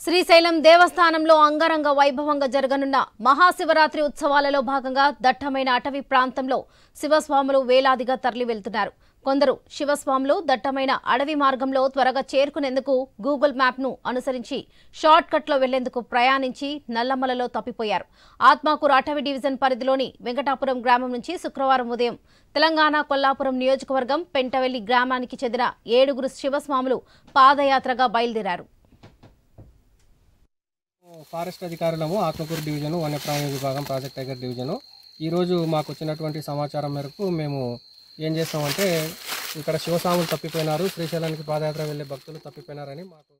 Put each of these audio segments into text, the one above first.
శ్రీశైలం దేవస్థానంలో అంగరంగ వైభవంగా జరగనున్న మహాశివరాత్రి ఉత్సవాలలో భాగంగా దట్టమైన అటవీ ప్రాంతంలో శివస్వాములు వేలాదిగా తరలి వెళ్తున్నారు. కొందరు శివస్వాములు దట్టమైన అడవి మార్గంలో త్వరగా చేరుకునేందుకు గూగుల్ మ్యాప్ ను అనుసరించి షార్ట్ కట్ లో వెళ్లేందుకు ప్రయాణించి నల్లమలలో తప్పిపోయారు. ఆత్మకూరు అటవీ డివిజన్ పరిధిలోని వెంకటాపురం గ్రామం నుంచి శుక్రవారం ఉదయం తెలంగాణ కొల్లాపురం నియోజకవర్గం పెంటవెల్లి గ్రామానికి చెందిన 7 శివస్వాములు పాదయాత్రగా బయలుదేరారు. ఫారెస్ట్ అధికారులము ఆత్మకూరు డివిజను వన్యప్రాణి విభాగం ప్రాజెక్ట్ టైగర్ డివిజను ఈరోజు మాకు వచ్చినటువంటి సమాచారం మేరకు మేము ఏం చేస్తామంటే ఇక్కడ శివస్వాములు తప్పిపోయినారు, శ్రీశైలానికి పాదయాత్ర వెళ్లే భక్తులు తప్పిపోయినారని మాకు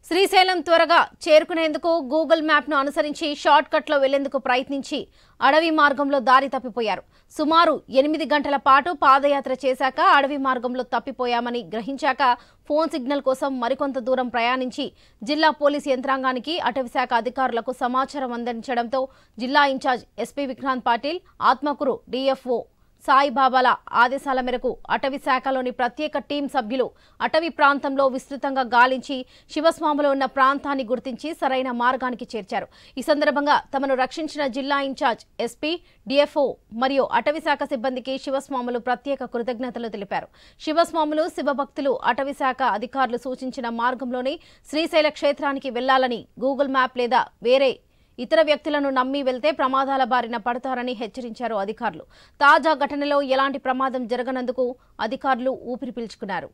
శ్రీశైలం త్వరగా చేరుకునేందుకు గూగుల్ మ్యాప్ ను అనుసరించి షార్ట్ కట్ లో వెళ్లేందుకు ప్రయత్నించి అడవి మార్గంలో దారి తప్పిపోయారు. సుమారు 8 గంటల పాటు పాదయాత్ర చేశాక అడవి మార్గంలో తప్పిపోయామని గ్రహించాక ఫోన్ సిగ్నల్ కోసం మరికొంత దూరం ప్రయాణించి జిల్లా పోలీసు యంత్రాంగానికి అటవీశాఖ అధికారులకు సమాచారం అందించడంతో జిల్లా in charge SP Vikrant Patil, Atmakur DFO సాయిబాబాల ఆదేశాల మేరకు అటవీ శాఖలోని ప్రత్యేక టీం సభ్యులు అటవీ ప్రాంతంలో విస్తృతంగా గాలించి శివస్వాములు ఉన్న ప్రాంతాన్ని గుర్తించి సరైన మార్గానికి చేర్చారు. ఈ సందర్భంగా తమను రక్షించిన జిల్లా ఇన్ఛార్జ్ ఎస్పీ, డిఎఫ్ఓ మరియు అటవీ శాఖ సిబ్బందికి శివస్వాములు ప్రత్యేక కృతజ్ఞతలు తెలిపారు. శివస్వాములు, శివభక్తులు అటవీ శాఖ అధికారులు సూచించిన మార్గంలోనే శ్రీశైల క్షేత్రానికి వెళ్లాలని, గూగుల్ మ్యాప్ లేదా వేరే ఇతర వ్యక్తులను నమ్మి వెళ్తే ప్రమాదాల బారిన పడతారని హెచ్చరించారు అధికారులు. తాజా ఘటనలో ఎలాంటి ప్రమాదం జరగనందుకు అధికారులు ఊపిరి పీల్చుకున్నారు.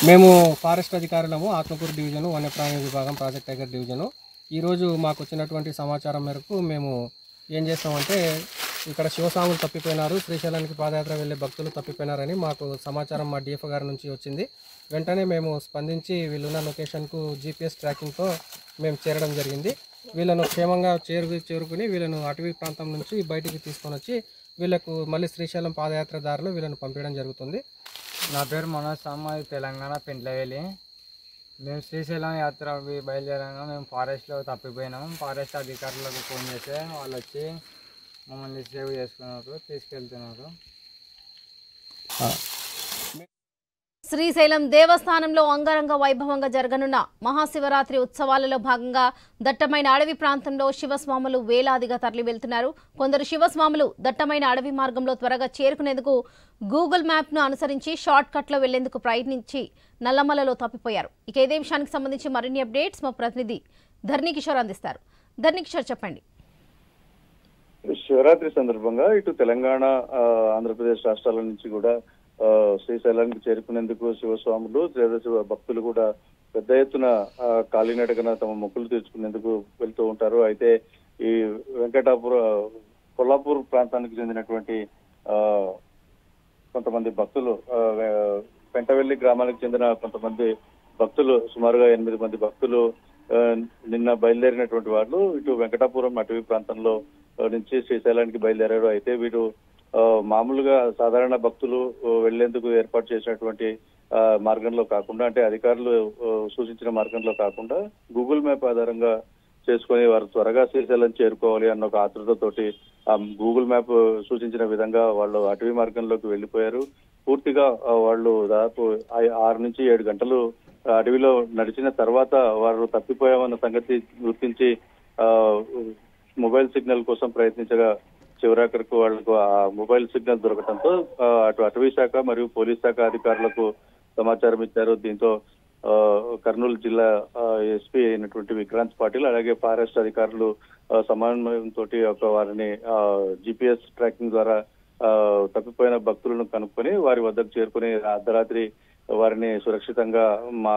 మేము ఫారెస్ట్ అధికారులము ఆత్మకూరు డివిజను వన్యప్రాణి విభాగం ప్రాజెక్ట్ టైగర్ డివిజను ఈరోజు మాకు వచ్చినటువంటి సమాచారం మేరకు మేము ఏం చేస్తామంటే ఇక్కడ శివస్వాములు తప్పిపోయినారు, శ్రీశైలానికి పాదయాత్ర వెళ్లే భక్తులు తప్పిపోయినారని మాకు సమాచారం మా డిఎఫ్ఓ గారి నుంచి వచ్చింది. వెంటనే మేము స్పందించి వీళ్ళున్న లొకేషన్కు జీపీఎస్ ట్రాకింగ్తో మేము చేరడం జరిగింది. వీళ్ళను క్షేమంగా చేరుకుని వీళ్ళను అటవీ ప్రాంతం నుంచి బయటికి తీసుకొని వచ్చి వీళ్ళకు మళ్ళీ శ్రీశైలం పాదయాత్ర దారిలో వీళ్ళను పంపించడం జరుగుతుంది. నా పేరు మనోజ్ సామాది, తెలంగాణ పెంట్లవేలి. మేము శ్రీశైలం యాత్ర బయలుదేరాక మేము ఫారెస్ట్లో తప్పిపోయినాము. ఫారెస్ట్ అధికారులకు ఫోన్ చేస్తే వాళ్ళు వచ్చి మమ్మల్ని సేవ్ చేసుకున్నారు, తీసుకెళ్తున్నారు. శ్రీశైలం దేవస్థానంలో అంగరంగ వైభవంగా జరగనున్న మహాశివరాత్రి ఉత్సవాలలో భాగంగా దట్టమైన అడవి ప్రాంతంలో శివస్వాములు వేలాదిగా తరలి వెళ్తున్నారు. కొందరు శివస్వాములు దట్టమైన అడవి మార్గంలో త్వరగా చేరుకునేందుకు గూగుల్ మ్యాప్ ను అనుసరించి షార్ట్ కట్ లో వెళ్లేందుకు ప్రయత్నించి నల్లమలలో తప్పిపోయారు. ఇక ఇదే విషయానికి సంబంధించి మరిన్ని అప్డేట్స్ మా ప్రతినిధి ధర్ణికిషోర్ అందిస్తారు. ధర్ణికిషోర్, చెప్పండి. శివరాత్రి సందర్భంగా ఇటు తెలంగాణ, ఆంధ్రప్రదేశ్ రాష్ట్రాల నుంచి కూడా శ్రీశైలానికి చేరుకునేందుకు శివస్వాములు లేదా శివ భక్తులు కూడా పెద్ద ఎత్తున కాలినడకన తమ మొక్కులు తీర్చుకునేందుకు వెళ్తూ ఉంటారు. అయితే ఈ కొల్లాపూర్ ప్రాంతానికి చెందినటువంటి కొంతమంది భక్తులు, పెంటవెల్లి గ్రామానికి చెందిన కొంతమంది భక్తులు, సుమారుగా 8 మంది భక్తులు నిన్న బయలుదేరినటువంటి వాళ్ళు ఇటు వెంకటాపురం అటవీ ప్రాంతంలో నుంచి శ్రీశైలానికి బయలుదేరారు. అయితే వీరు మామూలుగా సాధారణ భక్తులు వెళ్లేందుకు ఏర్పాటు చేసినటువంటి మార్గంలో కాకుండా, అంటే అధికారులు సూచించిన మార్గంలో కాకుండా గూగుల్ మ్యాప్ ఆధారంగా చేసుకుని వారు త్వరగా శ్రీశైలం చేరుకోవాలి అన్న ఒక ఆతృతతోటి ఆ గూగుల్ మ్యాప్ సూచించిన విధంగా వాళ్ళు అటవీ మార్గంలోకి వెళ్లిపోయారు. పూర్తిగా వాళ్ళు దాదాపు 6 నుంచి 7 గంటలు అడవిలో నడిచిన తర్వాత వారు తప్పిపోయామన్న సంగతి గుర్తించి మొబైల్ సిగ్నల్ కోసం ప్రయత్నించగా చివరాఖరికి వాళ్లకు ఆ మొబైల్ సిగ్నల్ దొరకడంతో అటు అటవీ శాఖ మరియు పోలీస్ శాఖ అధికారులకు సమాచారం ఇచ్చారు. దీంతో కర్నూలు జిల్లా ఎస్పీ అయినటువంటి విక్రాంత్ పాటిల్, అలాగే ఫారెస్ట్ అధికారులు సమన్వయంతో వారిని జీపీఎస్ ట్రాకింగ్ ద్వారా తప్పిపోయిన భక్తులను కనుక్కొని వారి వద్దకు చేరుకుని అర్ధరాత్రి వారిని సురక్షితంగా మా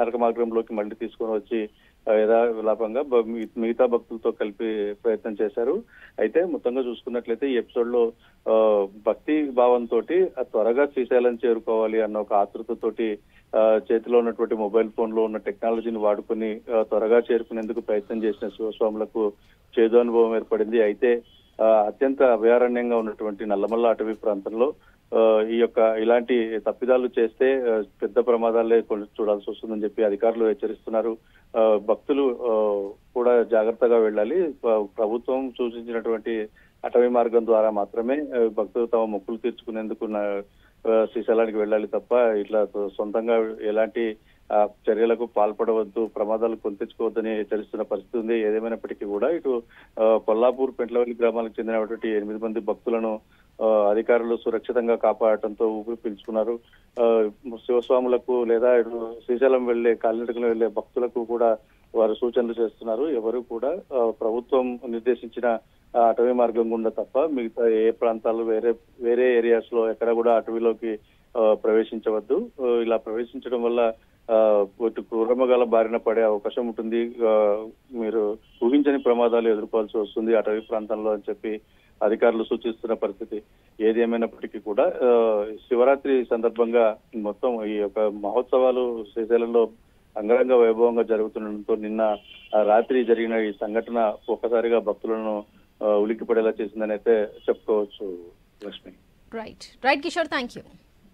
నరక మార్గంలోకి మళ్ళీ తీసుకొని వచ్చి యథావిలాపంగా మిగతా భక్తులతో కలిపి ప్రయత్నం చేశారు. అయితే మొత్తంగా చూసుకున్నట్లయితే ఈ ఎపిసోడ్ లో భక్తి భావంతో త్వరగా శ్రీశైలం చేరుకోవాలి అన్న ఒక ఆతృతతోటి చేతిలో ఉన్నటువంటి మొబైల్ ఫోన్ లో ఉన్న టెక్నాలజీని వాడుకుని త్వరగా చేరుకునేందుకు ప్రయత్నం చేసిన శివస్వాములకు చేదు అనుభవం ఏర్పడింది. అయితే అత్యంత అభయారణ్యంగా ఉన్నటువంటి నల్లమల్ల అటవీ ప్రాంతంలో ఇలాంటి తప్పిదాలు చేస్తే పెద్ద ప్రమాదాలే చూడాల్సి వస్తుందని చెప్పి అధికారులు హెచ్చరిస్తున్నారు. భక్తులు కూడా జాగ్రత్తగా వెళ్ళాలి. ప్రభుత్వం సూచించినటువంటి అటవీ మార్గం ద్వారా మాత్రమే భక్తులు తమ మొక్కులు తీర్చుకునేందుకు శ్రీశైలానికి వెళ్ళాలి తప్ప ఇట్లా సొంతంగా ఎలాంటి చర్యలకు పాల్పడవద్దు, ప్రమాదాలు కొని తెచ్చుకోవద్దని హెచ్చరిస్తున్న పరిస్థితి ఉంది. ఏదేమైనప్పటికీ కూడా ఇటు కొల్లాపూర్ పెంట్లవల్లి గ్రామాలకు చెందినటువంటి 8 మంది భక్తులను అధికారులు సురక్షితంగా కాపాడటంతో ఊపిరి పీల్చుకున్నారు. శివస్వాములకు లేదా శ్రీశైలం వెళ్లే కాలినడకలు వెళ్లే భక్తులకు కూడా వారు సూచనలు చేస్తున్నారు. ఎవరు కూడా ప్రభుత్వం నిర్దేశించిన అటవీ మార్గం గుండా తప్ప మిగతా ఏ ప్రాంతాలు వేరే ఏరియాస్ లో ఎక్కడ కూడా అటవీలోకి ప్రవేశించవద్దు. ఇలా ప్రవేశించడం వల్ల క్రూరమృగాల బారిన పడే అవకాశం ఉంటుంది, మీరు ఊహించని ప్రమాదాలు ఎదుర్కోవాల్సి వస్తుంది అటవీ ప్రాంతంలో అని చెప్పి అధికారులు సూచిస్తున్న పరిస్థితి. ఏది ఏమైనప్పటికీ కూడా శివరాత్రి సందర్భంగా మొత్తం ఈ యొక్క మహోత్సవాలు శ్రీశైలంలో అంగరంగ వైభవంగా జరుగుతుండటంతో నిన్న రాత్రి జరిగిన ఈ సంఘటన ఒక్కసారిగా భక్తులను ఉలిక్కిపడేలా చేసిందని అయితే చెప్పుకోవచ్చు. Lakshmi. Right Kishore, thank you.